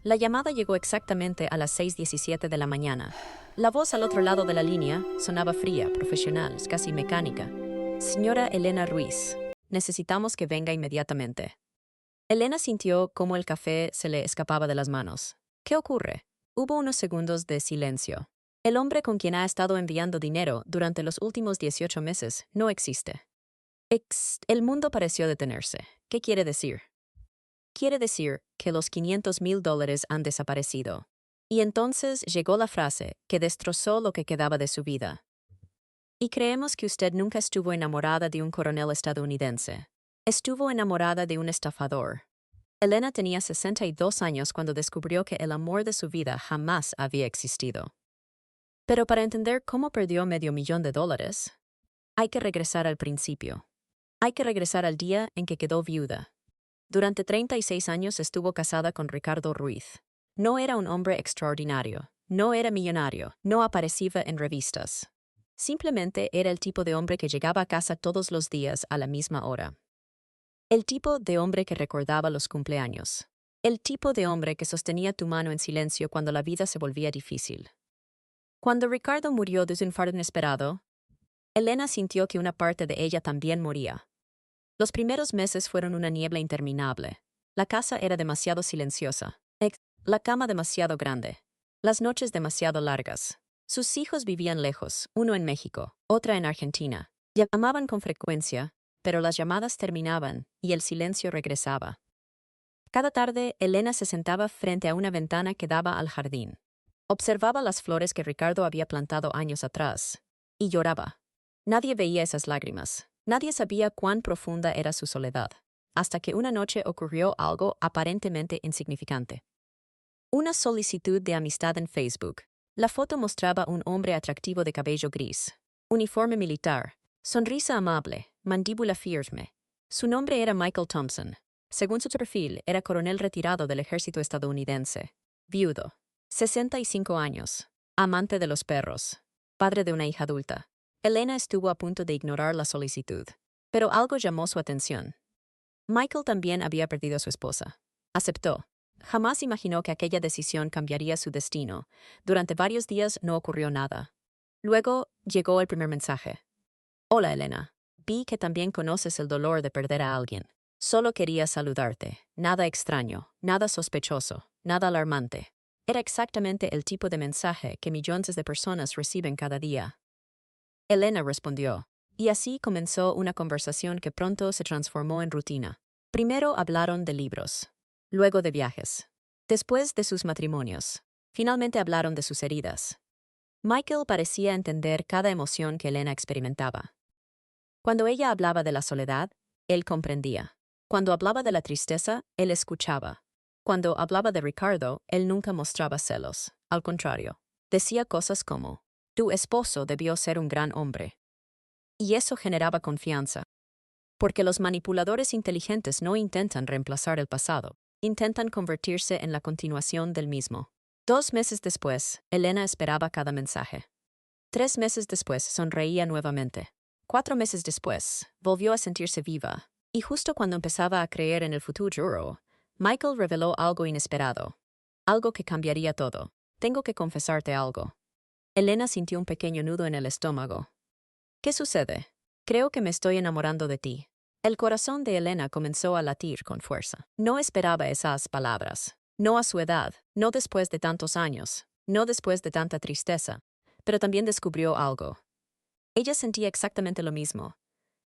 La llamada llegó exactamente a las 6:17 de la mañana. La voz al otro lado de la línea sonaba fría, profesional, casi mecánica. Señora Elena Ruiz, necesitamos que venga inmediatamente. Elena sintió cómo el café se le escapaba de las manos. ¿Qué ocurre? Hubo unos segundos de silencio. El hombre con quien ha estado enviando dinero durante los últimos 18 meses no existe. El mundo pareció detenerse. ¿Qué quiere decir? Quiere decir que los $500,000 han desaparecido. Y entonces llegó la frase que destrozó lo que quedaba de su vida. Y creemos que usted nunca estuvo enamorada de un coronel estadounidense. Estuvo enamorada de un estafador. Elena tenía 62 años cuando descubrió que el amor de su vida jamás había existido. Pero para entender cómo perdió $500,000, hay que regresar al principio. Hay que regresar al día en que quedó viuda. Durante 36 años estuvo casada con Ricardo Ruiz. No era un hombre extraordinario, no era millonario, no aparecía en revistas. Simplemente era el tipo de hombre que llegaba a casa todos los días a la misma hora. El tipo de hombre que recordaba los cumpleaños. El tipo de hombre que sostenía tu mano en silencio cuando la vida se volvía difícil. Cuando Ricardo murió de un infarto inesperado, Elena sintió que una parte de ella también moría. Los primeros meses fueron una niebla interminable. La casa era demasiado silenciosa. La cama demasiado grande. Las noches demasiado largas. Sus hijos vivían lejos, uno en México, otra en Argentina. Llamaban con frecuencia, pero las llamadas terminaban y el silencio regresaba. Cada tarde, Elena se sentaba frente a una ventana que daba al jardín. Observaba las flores que Ricardo había plantado años atrás. Y lloraba. Nadie veía esas lágrimas. Nadie sabía cuán profunda era su soledad. Hasta que una noche ocurrió algo aparentemente insignificante. Una solicitud de amistad en Facebook. La foto mostraba un hombre atractivo de cabello gris, uniforme militar, sonrisa amable, mandíbula firme. Su nombre era Michael Thompson. Según su perfil, era coronel retirado del ejército estadounidense. Viudo. 65 años. Amante de los perros. Padre de una hija adulta. Elena estuvo a punto de ignorar la solicitud. Pero algo llamó su atención. Michael también había perdido a su esposa. Aceptó. Jamás imaginó que aquella decisión cambiaría su destino. Durante varios días no ocurrió nada. Luego llegó el primer mensaje. Hola, Elena. Vi que también conoces el dolor de perder a alguien. Solo quería saludarte. Nada extraño, nada sospechoso, nada alarmante. Era exactamente el tipo de mensaje que millones de personas reciben cada día. Elena respondió. Y así comenzó una conversación que pronto se transformó en rutina. Primero hablaron de libros. Luego de viajes. Después de sus matrimonios. Finalmente hablaron de sus heridas. Michael parecía entender cada emoción que Elena experimentaba. Cuando ella hablaba de la soledad, él comprendía. Cuando hablaba de la tristeza, él escuchaba. Cuando hablaba de Ricardo, él nunca mostraba celos. Al contrario, decía cosas como, tu esposo debió ser un gran hombre. Y eso generaba confianza. Porque los manipuladores inteligentes no intentan reemplazar el pasado. Intentan convertirse en la continuación del mismo. 2 meses después, Elena esperaba cada mensaje. 3 meses después, sonreía nuevamente. 4 meses después, volvió a sentirse viva. Y justo cuando empezaba a creer en el futuro, Michael reveló algo inesperado. Algo que cambiaría todo. Tengo que confesarte algo. Elena sintió un pequeño nudo en el estómago. ¿Qué sucede? Creo que me estoy enamorando de ti. El corazón de Elena comenzó a latir con fuerza. No esperaba esas palabras. No a su edad, no después de tantos años, no después de tanta tristeza, pero también descubrió algo. Ella sentía exactamente lo mismo.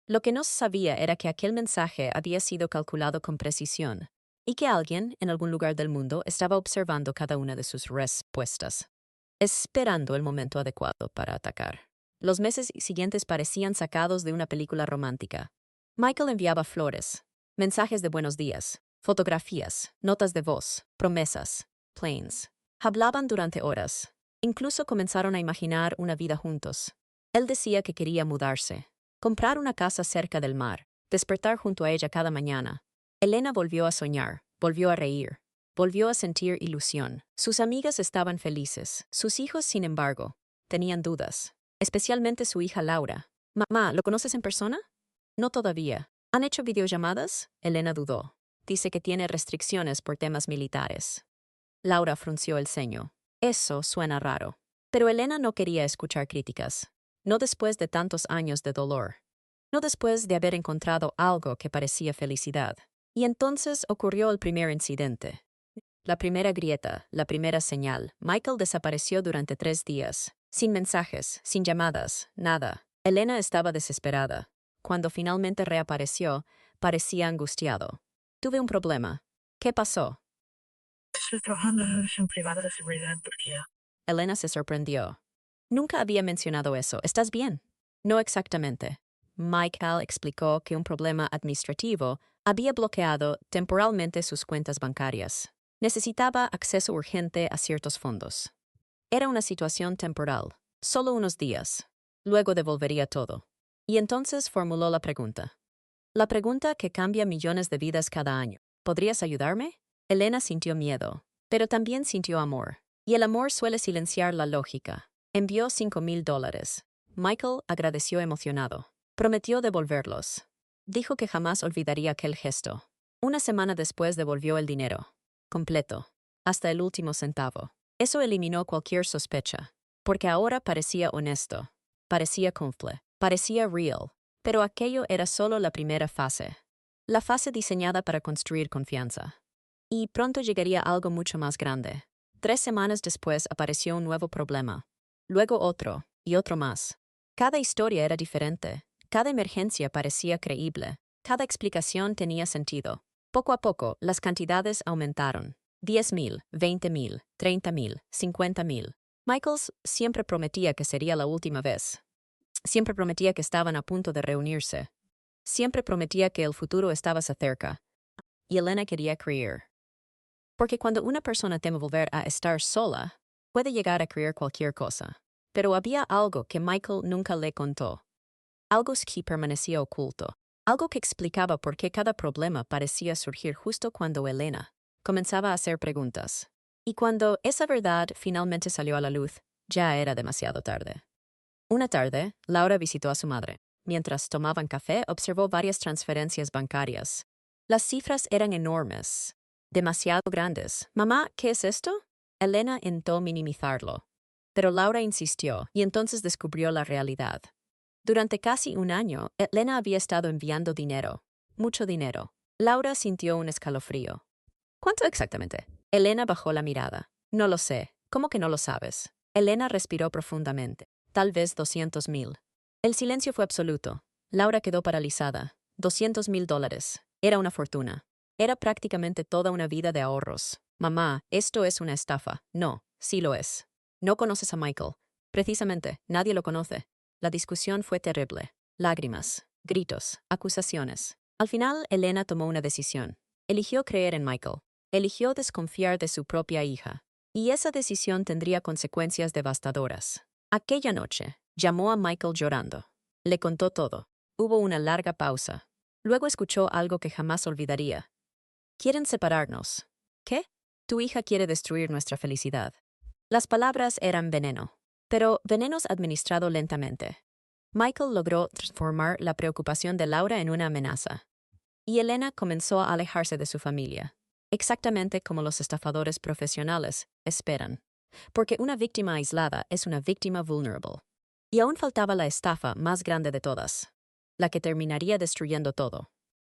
Lo que no sabía era que aquel mensaje había sido calculado con precisión y que alguien, en algún lugar del mundo, estaba observando cada una de sus respuestas, esperando el momento adecuado para atacar. Los meses siguientes parecían sacados de una película romántica. Michael enviaba flores, mensajes de buenos días, fotografías, notas de voz, promesas, planes. Hablaban durante horas. Incluso comenzaron a imaginar una vida juntos. Él decía que quería mudarse, comprar una casa cerca del mar, despertar junto a ella cada mañana. Elena volvió a soñar, volvió a reír, volvió a sentir ilusión. Sus amigas estaban felices. Sus hijos, sin embargo, tenían dudas. Especialmente su hija Laura. Mamá, ¿lo conoces en persona? No todavía. ¿Han hecho videollamadas? Elena dudó. Dice que tiene restricciones por temas militares. Laura frunció el ceño. Eso suena raro. Pero Elena no quería escuchar críticas. No después de tantos años de dolor. No después de haber encontrado algo que parecía felicidad. Y entonces ocurrió el primer incidente. La primera grieta, la primera señal. Michael desapareció durante 3 días. Sin mensajes, sin llamadas, nada. Elena estaba desesperada. Cuando finalmente reapareció, parecía angustiado. Tuve un problema. ¿Qué pasó? Estoy trabajando en una misión privada de seguridad en Turquía. Elena se sorprendió. Nunca había mencionado eso. ¿Estás bien? No exactamente. Michael explicó que un problema administrativo había bloqueado temporalmente sus cuentas bancarias. Necesitaba acceso urgente a ciertos fondos. Era una situación temporal, solo unos días. Luego devolvería todo. Y entonces formuló la pregunta. La pregunta que cambia millones de vidas cada año. ¿Podrías ayudarme? Elena sintió miedo, pero también sintió amor. Y el amor suele silenciar la lógica. Envió $5,000. Michael agradeció emocionado. Prometió devolverlos. Dijo que jamás olvidaría aquel gesto. Una semana después devolvió el dinero. Completo. Hasta el último centavo. Eso eliminó cualquier sospecha. Porque ahora parecía honesto. Parecía cumple. Parecía real. Pero aquello era solo la primera fase. La fase diseñada para construir confianza. Y pronto llegaría algo mucho más grande. 3 semanas después apareció un nuevo problema. Luego otro, y otro más. Cada historia era diferente. Cada emergencia parecía creíble. Cada explicación tenía sentido. Poco a poco, las cantidades aumentaron. 10,000, 20,000, 30,000, 50,000. Michaels siempre prometía que sería la última vez. Siempre prometía que estaban a punto de reunirse. Siempre prometía que el futuro estaba cerca. Y Elena quería creer. Porque cuando una persona teme volver a estar sola, puede llegar a creer cualquier cosa. Pero había algo que Michael nunca le contó. Algo que permanecía oculto. Algo que explicaba por qué cada problema parecía surgir justo cuando Elena comenzaba a hacer preguntas. Y cuando esa verdad finalmente salió a la luz, ya era demasiado tarde. Una tarde, Laura visitó a su madre. Mientras tomaban café, observó varias transferencias bancarias. Las cifras eran enormes. Demasiado grandes. Mamá, ¿qué es esto? Elena intentó minimizarlo. Pero Laura insistió, y entonces descubrió la realidad. Durante casi un año, Elena había estado enviando dinero. Mucho dinero. Laura sintió un escalofrío. ¿Cuánto exactamente? Elena bajó la mirada. No lo sé. ¿Cómo que no lo sabes? Elena respiró profundamente. Tal vez 200,000. El silencio fue absoluto. Laura quedó paralizada. $200,000. Era una fortuna. Era prácticamente toda una vida de ahorros. Mamá, esto es una estafa. No, sí lo es. No conoces a Michael. Precisamente, nadie lo conoce. La discusión fue terrible. Lágrimas, gritos, acusaciones. Al final, Elena tomó una decisión. Eligió creer en Michael. Eligió desconfiar de su propia hija. Y esa decisión tendría consecuencias devastadoras. Aquella noche, llamó a Michael llorando. Le contó todo. Hubo una larga pausa. Luego escuchó algo que jamás olvidaría. Quieren separarnos. ¿Qué? Tu hija quiere destruir nuestra felicidad. Las palabras eran veneno, pero venenos administrado lentamente. Michael logró transformar la preocupación de Laura en una amenaza. Y Elena comenzó a alejarse de su familia, exactamente como los estafadores profesionales esperan. Porque una víctima aislada es una víctima vulnerable. Y aún faltaba la estafa más grande de todas, la que terminaría destruyendo todo.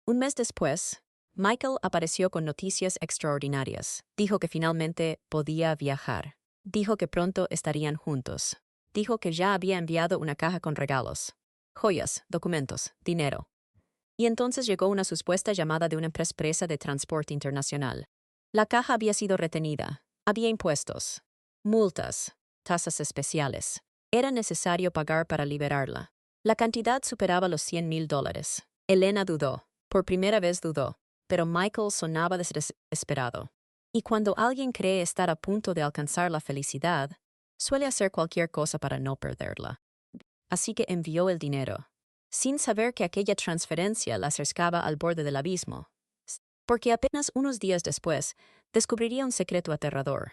Un mes después, Michael apareció con noticias extraordinarias. Dijo que finalmente podía viajar. Dijo que pronto estarían juntos. Dijo que ya había enviado una caja con regalos, joyas, documentos, dinero. Y entonces llegó una supuesta llamada de una empresa de transporte internacional. La caja había sido retenida. Había impuestos, multas, tasas especiales. Era necesario pagar para liberarla. La cantidad superaba los $100,000. Elena dudó. Por primera vez dudó. Pero Michael sonaba desesperado. Y cuando alguien cree estar a punto de alcanzar la felicidad, suele hacer cualquier cosa para no perderla. Así que envió el dinero, sin saber que aquella transferencia la acercaba al borde del abismo. Porque apenas unos días después, descubriría un secreto aterrador.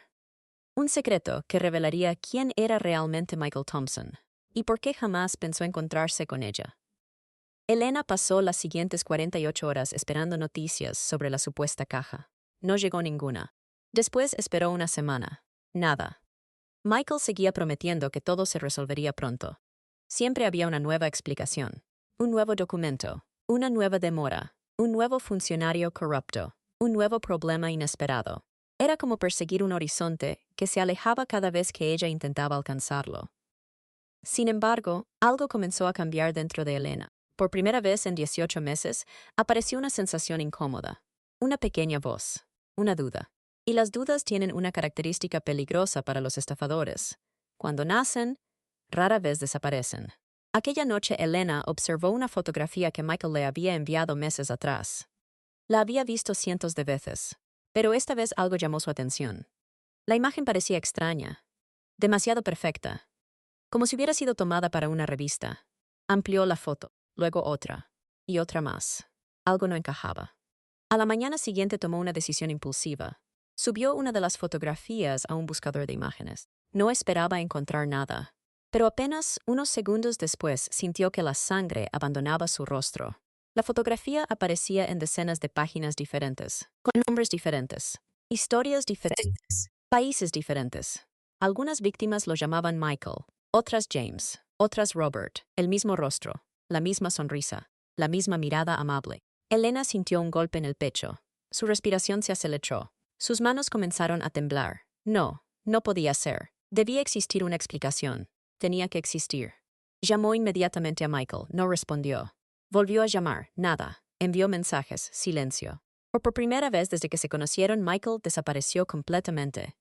Un secreto que revelaría quién era realmente Michael Thompson y por qué jamás pensó encontrarse con ella. Elena pasó las siguientes 48 horas esperando noticias sobre la supuesta caja. No llegó ninguna. Después esperó una semana. Nada. Michael seguía prometiendo que todo se resolvería pronto. Siempre había una nueva explicación, un nuevo documento, una nueva demora, un nuevo funcionario corrupto, un nuevo problema inesperado. Era como perseguir un horizonte que se alejaba cada vez que ella intentaba alcanzarlo. Sin embargo, algo comenzó a cambiar dentro de Elena. Por primera vez en 18 meses, apareció una sensación incómoda, una pequeña voz, una duda. Y las dudas tienen una característica peligrosa para los estafadores. Cuando nacen, rara vez desaparecen. Aquella noche Elena observó una fotografía que Michael le había enviado meses atrás. La había visto cientos de veces, pero esta vez algo llamó su atención. La imagen parecía extraña, demasiado perfecta, como si hubiera sido tomada para una revista. Amplió la foto, luego otra, y otra más. Algo no encajaba. A la mañana siguiente tomó una decisión impulsiva. Subió una de las fotografías a un buscador de imágenes. No esperaba encontrar nada, pero apenas unos segundos después sintió que la sangre abandonaba su rostro. La fotografía aparecía en decenas de páginas diferentes, con nombres diferentes, historias diferentes, países diferentes. Algunas víctimas lo llamaban Michael, otras James, otras Robert, el mismo rostro, la misma sonrisa, la misma mirada amable. Elena sintió un golpe en el pecho. Su respiración se aceleró. Sus manos comenzaron a temblar. No podía ser. Debía existir una explicación. Tenía que existir. Llamó inmediatamente a Michael. No respondió. Volvió a llamar. Nada. Envió mensajes. Silencio. Por primera vez desde que se conocieron, Michael desapareció completamente.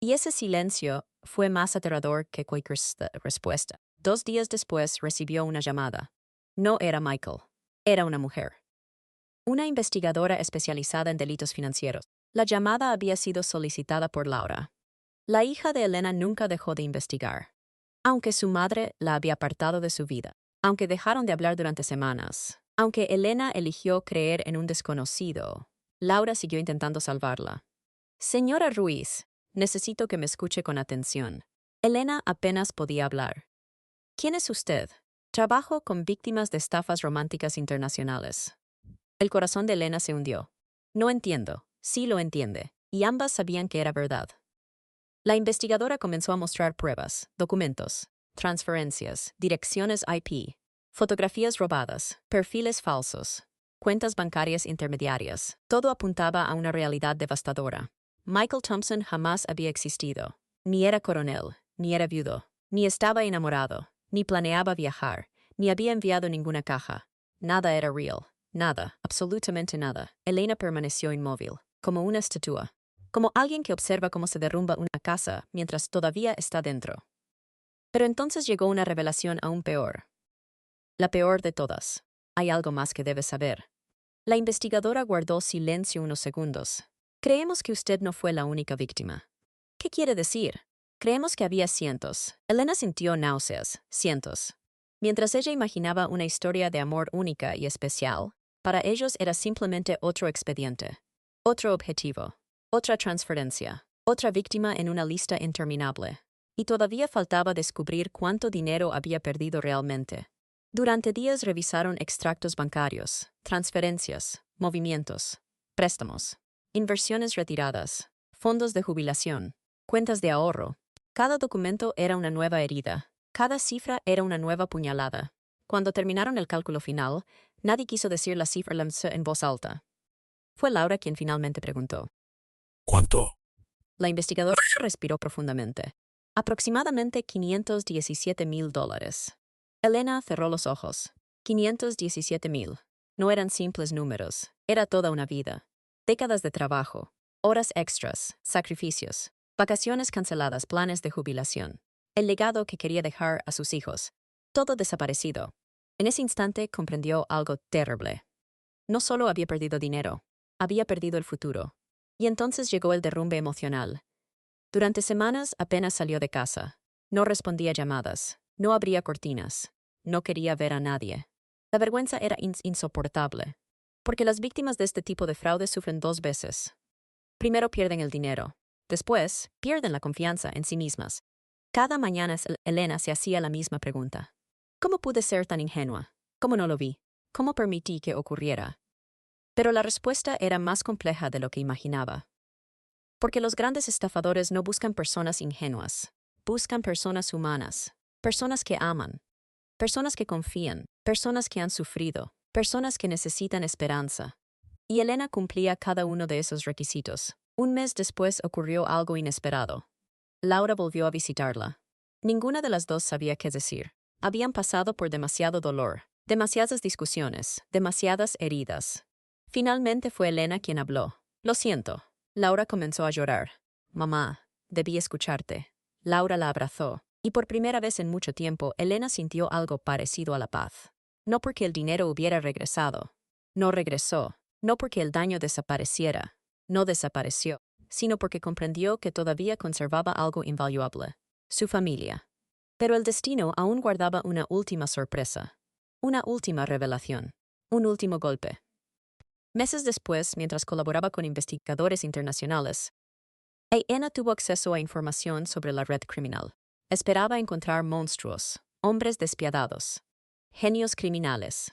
Y ese silencio fue más aterrador que cualquier respuesta. 2 días después recibió una llamada. No era Michael. Era una mujer. Una investigadora especializada en delitos financieros. La llamada había sido solicitada por Laura. La hija de Elena nunca dejó de investigar. Aunque su madre la había apartado de su vida, aunque dejaron de hablar durante semanas, aunque Elena eligió creer en un desconocido, Laura siguió intentando salvarla. Señora Ruiz, necesito que me escuche con atención. Elena apenas podía hablar. ¿Quién es usted? Trabajo con víctimas de estafas románticas internacionales. El corazón de Elena se hundió. No entiendo. Sí lo entiende. Y ambas sabían que era verdad. La investigadora comenzó a mostrar pruebas, documentos, transferencias, direcciones IP, fotografías robadas, perfiles falsos, cuentas bancarias intermediarias. Todo apuntaba a una realidad devastadora. Michael Thompson jamás había existido. Ni era coronel, ni era viudo, ni estaba enamorado, ni planeaba viajar, ni había enviado ninguna caja. Nada era real. Nada, absolutamente nada. Elena permaneció inmóvil, como una estatua, como alguien que observa cómo se derrumba una casa mientras todavía está dentro. Pero entonces llegó una revelación aún peor. La peor de todas. Hay algo más que debes saber. La investigadora guardó silencio unos segundos. Creemos que usted no fue la única víctima. ¿Qué quiere decir? Creemos que había cientos. Elena sintió náuseas, cientos. Mientras ella imaginaba una historia de amor única y especial, para ellos era simplemente otro expediente, otro objetivo, otra transferencia, otra víctima en una lista interminable. Y todavía faltaba descubrir cuánto dinero había perdido realmente. Durante días revisaron extractos bancarios, transferencias, movimientos, préstamos, inversiones retiradas, fondos de jubilación, cuentas de ahorro. Cada documento era una nueva herida, cada cifra era una nueva puñalada. Cuando terminaron el cálculo final, nadie quiso decir la cifra en voz alta. Fue Laura quien finalmente preguntó. ¿Cuánto? La investigadora respiró profundamente. Aproximadamente $517,000. Elena cerró los ojos. 517,000. No eran simples números. Era toda una vida. Décadas de trabajo, horas extras, sacrificios, vacaciones canceladas, planes de jubilación. El legado que quería dejar a sus hijos. Todo desaparecido. En ese instante comprendió algo terrible. No solo había perdido dinero, había perdido el futuro. Y entonces llegó el derrumbe emocional. Durante semanas apenas salió de casa. No respondía a llamadas, no abría cortinas, no quería ver a nadie. La vergüenza era insoportable, porque las víctimas de este tipo de fraude sufren 2 veces. Primero pierden el dinero, después pierden la confianza en sí mismas. Cada mañana Elena se hacía la misma pregunta. ¿Cómo pude ser tan ingenua? ¿Cómo no lo vi? ¿Cómo permití que ocurriera? Pero la respuesta era más compleja de lo que imaginaba. Porque los grandes estafadores no buscan personas ingenuas, buscan personas humanas, personas que aman, personas que confían, personas que han sufrido, personas que necesitan esperanza. Y Elena cumplía cada uno de esos requisitos. Un mes después ocurrió algo inesperado. Laura volvió a visitarla. Ninguna de las dos sabía qué decir. Habían pasado por demasiado dolor, demasiadas discusiones, demasiadas heridas. Finalmente fue Elena quien habló. Lo siento. Laura comenzó a llorar. Mamá, debí escucharte. Laura la abrazó. Y por primera vez en mucho tiempo, Elena sintió algo parecido a la paz. No porque el dinero hubiera regresado. No regresó. No porque el daño desapareciera. No desapareció. Sino porque comprendió que todavía conservaba algo invaluable. Su familia. Pero el destino aún guardaba una última sorpresa. Una última revelación. Un último golpe. Meses después, mientras colaboraba con investigadores internacionales, Elena tuvo acceso a información sobre la red criminal. Esperaba encontrar monstruos, hombres despiadados, genios criminales,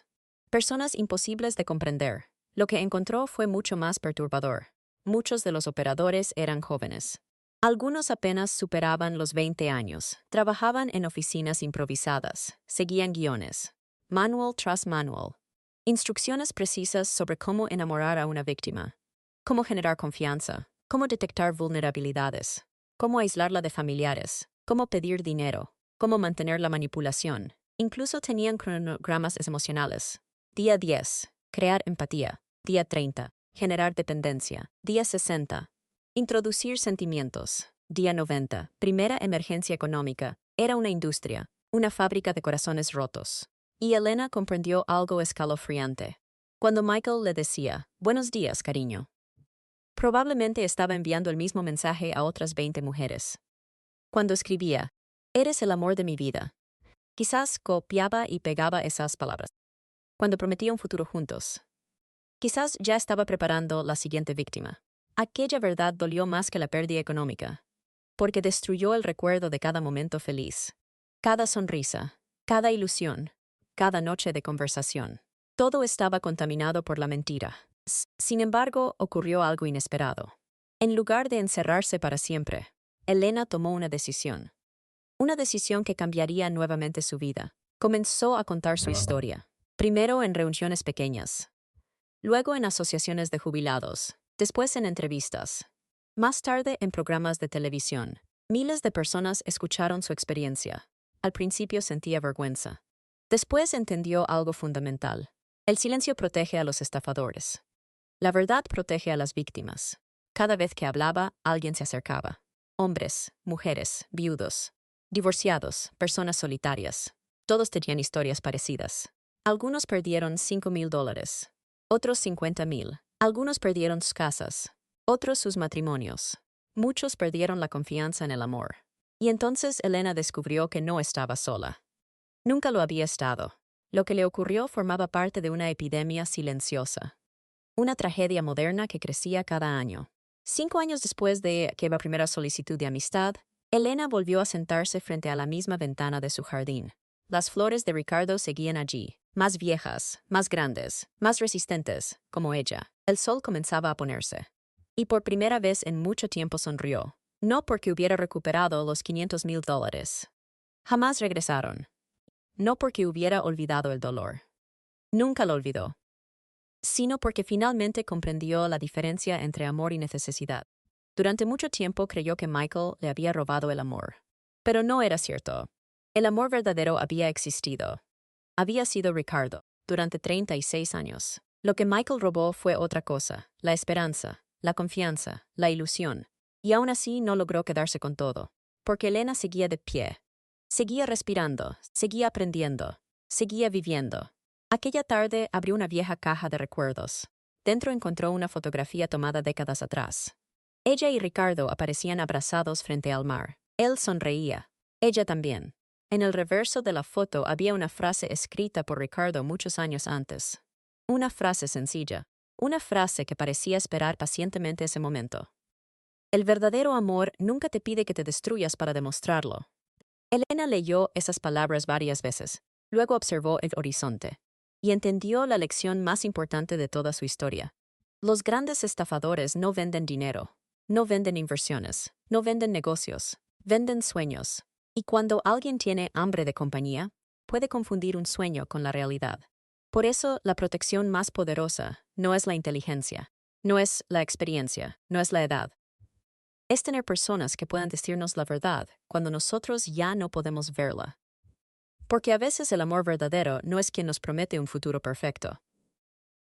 personas imposibles de comprender. Lo que encontró fue mucho más perturbador. Muchos de los operadores eran jóvenes. Algunos apenas superaban los 20 años, trabajaban en oficinas improvisadas, seguían guiones, manual tras manual. Instrucciones precisas sobre cómo enamorar a una víctima, cómo generar confianza, cómo detectar vulnerabilidades, cómo aislarla de familiares, cómo pedir dinero, cómo mantener la manipulación. Incluso tenían cronogramas emocionales. Día 10, crear empatía. Día 30, generar dependencia. Día 60, introducir sentimientos. Día 90, primera emergencia económica. Era una industria, una fábrica de corazones rotos. Y Elena comprendió algo escalofriante. Cuando Michael le decía, «Buenos días, cariño», probablemente estaba enviando el mismo mensaje a otras 20 mujeres. Cuando escribía, «Eres el amor de mi vida», quizás copiaba y pegaba esas palabras. Cuando prometía un futuro juntos, quizás ya estaba preparando la siguiente víctima. Aquella verdad dolió más que la pérdida económica, porque destruyó el recuerdo de cada momento feliz, cada sonrisa, cada ilusión, cada noche de conversación. Todo estaba contaminado por la mentira. Sin embargo, ocurrió algo inesperado. En lugar de encerrarse para siempre, Elena tomó una decisión. Una decisión que cambiaría nuevamente su vida. Comenzó a contar su historia. Primero en reuniones pequeñas, luego en asociaciones de jubilados, después en entrevistas, más tarde en programas de televisión. Miles de personas escucharon su experiencia. Al principio sentía vergüenza. Después entendió algo fundamental. El silencio protege a los estafadores. La verdad protege a las víctimas. Cada vez que hablaba, alguien se acercaba. Hombres, mujeres, viudos, divorciados, personas solitarias. Todos tenían historias parecidas. Algunos perdieron $5,000, otros 50,000. Algunos perdieron sus casas, otros sus matrimonios. Muchos perdieron la confianza en el amor. Y entonces Elena descubrió que no estaba sola. Nunca lo había estado. Lo que le ocurrió formaba parte de una epidemia silenciosa. Una tragedia moderna que crecía cada año. 5 años después de aquella primera solicitud de amistad, Elena volvió a sentarse frente a la misma ventana de su jardín. Las flores de Ricardo seguían allí, más viejas, más grandes, más resistentes, como ella. El sol comenzaba a ponerse. Y por primera vez en mucho tiempo sonrió. No porque hubiera recuperado los $500,000. Jamás regresaron. No porque hubiera olvidado el dolor. Nunca lo olvidó. Sino porque finalmente comprendió la diferencia entre amor y necesidad. Durante mucho tiempo creyó que Michael le había robado el amor. Pero no era cierto. El amor verdadero había existido. Había sido Ricardo, durante 36 años. Lo que Michael robó fue otra cosa, la esperanza, la confianza, la ilusión. Y aún así no logró quedarse con todo. Porque Elena seguía de pie. Seguía respirando, seguía aprendiendo, seguía viviendo. Aquella tarde abrió una vieja caja de recuerdos. Dentro encontró una fotografía tomada décadas atrás. Ella y Ricardo aparecían abrazados frente al mar. Él sonreía. Ella también. En el reverso de la foto había una frase escrita por Ricardo muchos años antes. Una frase sencilla. Una frase que parecía esperar pacientemente ese momento. El verdadero amor nunca te pide que te destruyas para demostrarlo. Elena leyó esas palabras varias veces. Luego observó el horizonte. Y entendió la lección más importante de toda su historia. Los grandes estafadores no venden dinero. No venden inversiones, no venden negocios, venden sueños. Y cuando alguien tiene hambre de compañía, puede confundir un sueño con la realidad. Por eso, la protección más poderosa no es la inteligencia, no es la experiencia, no es la edad. Es tener personas que puedan decirnos la verdad cuando nosotros ya no podemos verla. Porque a veces el amor verdadero no es quien nos promete un futuro perfecto.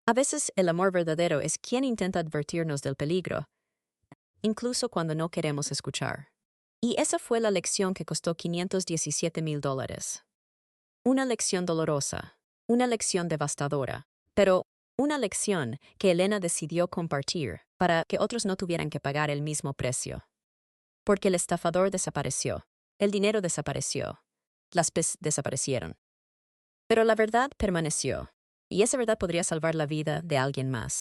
A veces el amor verdadero es quien intenta advertirnos del peligro, incluso cuando no queremos escuchar. Y esa fue la lección que costó $517,000. Una lección dolorosa, una lección devastadora, pero una lección que Elena decidió compartir para que otros no tuvieran que pagar el mismo precio. Porque el estafador desapareció, el dinero desapareció, las PES desaparecieron. Pero la verdad permaneció, y esa verdad podría salvar la vida de alguien más.